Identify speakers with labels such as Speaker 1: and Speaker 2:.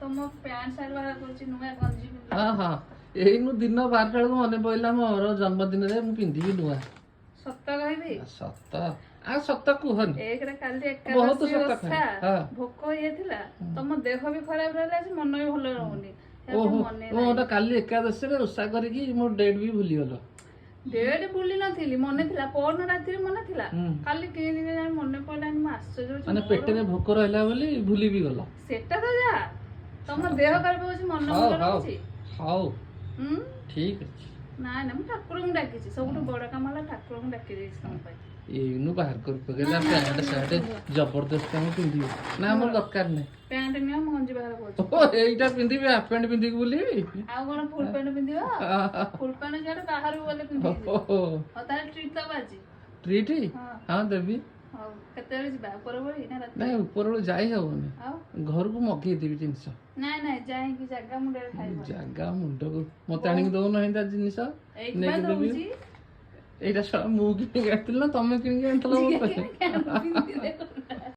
Speaker 1: ତମ pant shirt ବାହାର କରୁଛି ନୂଆ ଗଞ୍ଜି ପିନ୍ଧୁଛି।
Speaker 2: ହଁ ହଁ ଏଇ ମୁଁ ଦିନ 12ଟା ବେଳକୁ ମନେ ପଇଲା ମୋର ଜନ୍ମଦିନରେ ମୁଁ ପିନ୍ଧିବି ନୂଆ।
Speaker 1: ସତ କହିବି
Speaker 2: ସତ ଆଉ ସତ କୁହନି।
Speaker 1: ଏକରେ କାଲି
Speaker 2: ବହୁତ
Speaker 1: ଏକାଦଶୀ
Speaker 2: ସତ
Speaker 1: ଓଷା
Speaker 2: ହଁ।
Speaker 1: ଭୋକ ହେଇଥିଲା ତମ ଦେହ ବି ଖରାପ ରହିଲା ଆଜି ମନ ବି ଭଲ ରହୁନି।
Speaker 2: ଓହୋ
Speaker 1: ମନେ
Speaker 2: ମୁଁ କାଲି ଏକାଦଶୀରେ ଓଷା କରିକି ମୋ ଡେଟ୍ ବି ଭୁଲିଗଲ।
Speaker 1: ଡେଟ୍ ଭୁଲି ନଥିଲି ମନେ ଥିଲା ପରଦିନ ରାତିରେ ମନେ ଥିଲା
Speaker 2: ହୁଁ।
Speaker 1: କାଲି କେମିତି ଜାଣି ମନେ ପଡିଲାନି ମୁଁ ଆଶ୍ଚର୍ଯ୍ୟ ହଉଛି
Speaker 2: ମାନେ ପେଟରେ ଭୋକ ରହିଲା ବୋଲି ଭୁଲି ବି ଗଲ।
Speaker 1: ସେଟା ତ ଯା ତମ ଦେହ ଖରାପ ହଉଛି ମନ
Speaker 2: ହଉ
Speaker 1: ଭଲ
Speaker 2: ହଉ
Speaker 1: ରହୁଛି।
Speaker 2: ହଉ
Speaker 1: ହୁଁ
Speaker 2: ଠିକ ଅଛି।
Speaker 1: ନାଇଁ ନା ମୁଁ ଠାକୁରଙ୍କୁ ଡାକିଛି ସବୁଠୁ ବଡ କାମ ହେଲା ଠାକୁରଙ୍କୁ ଡାକି ଦେଇଛି ତମ ପାଇଁ।
Speaker 2: ଏଇନୁ ବାହାର କରି ପକେଇଲା ପ୍ୟାଣ୍ଟ ସାର୍ଟ ଜବରଦସ୍ତ ଆମେ ପିନ୍ଧିବୁ ନା ଆମର ଦରକାର ନାହିଁ।
Speaker 1: ପ୍ୟାଣ୍ଟ ନିଅ ମୁଁ ଗଞ୍ଜି ବାହାର କରୁଛି।
Speaker 2: ଓ ଏଇଟା ପିନ୍ଧିବି ହାଫ ପ୍ୟାଣ୍ଟ ପିନ୍ଧିକି ବୁଲିବି।
Speaker 1: ଆଉ କଣ ଫୁଲ ପ୍ୟାଣ୍ଟ ପିନ୍ଧିବ ଫୁଲ ପ୍ୟାଣ୍ଟ ସିଆଡେ ବାହାରକୁ ଗଲେ ପିନ୍ଧିକି ଯିବ। ହଉ ତାହେଲେ ଟ୍ରିଟ୍ ଦବା ଆଜି।
Speaker 2: ଟ୍ରିଟ୍ ହଁ ଦେବି।
Speaker 1: ହଉ କେତେବେଳେ ଯିବା ଉପରବେଳି ନା ରାତି?
Speaker 2: ନାଇଁ ଉପରବେଳୁ ଯାଇ ହବନି
Speaker 1: ଆଉ
Speaker 2: ଘରକୁ ମଗେଇଦେବି ଜିନିଷ।
Speaker 1: ନାଇଁ ନାଇଁ ଯାଇକି ଜାଗା ମୁଣ୍ଡରେ ଖାଇବ।
Speaker 2: ଜାଗା ମୁଣ୍ଡକୁ ମତେ ଆଣିକି ଦଉନ ଏଇଟା ଜିନିଷ ନେଇକି ଦେବି। ଏଇଟା ମୁଁ କିଣିକି ଆଣିଥିଲି ନା ତମେ କିଣିକି ଆଣିଥିଲ ମୋ ପାଇଁ?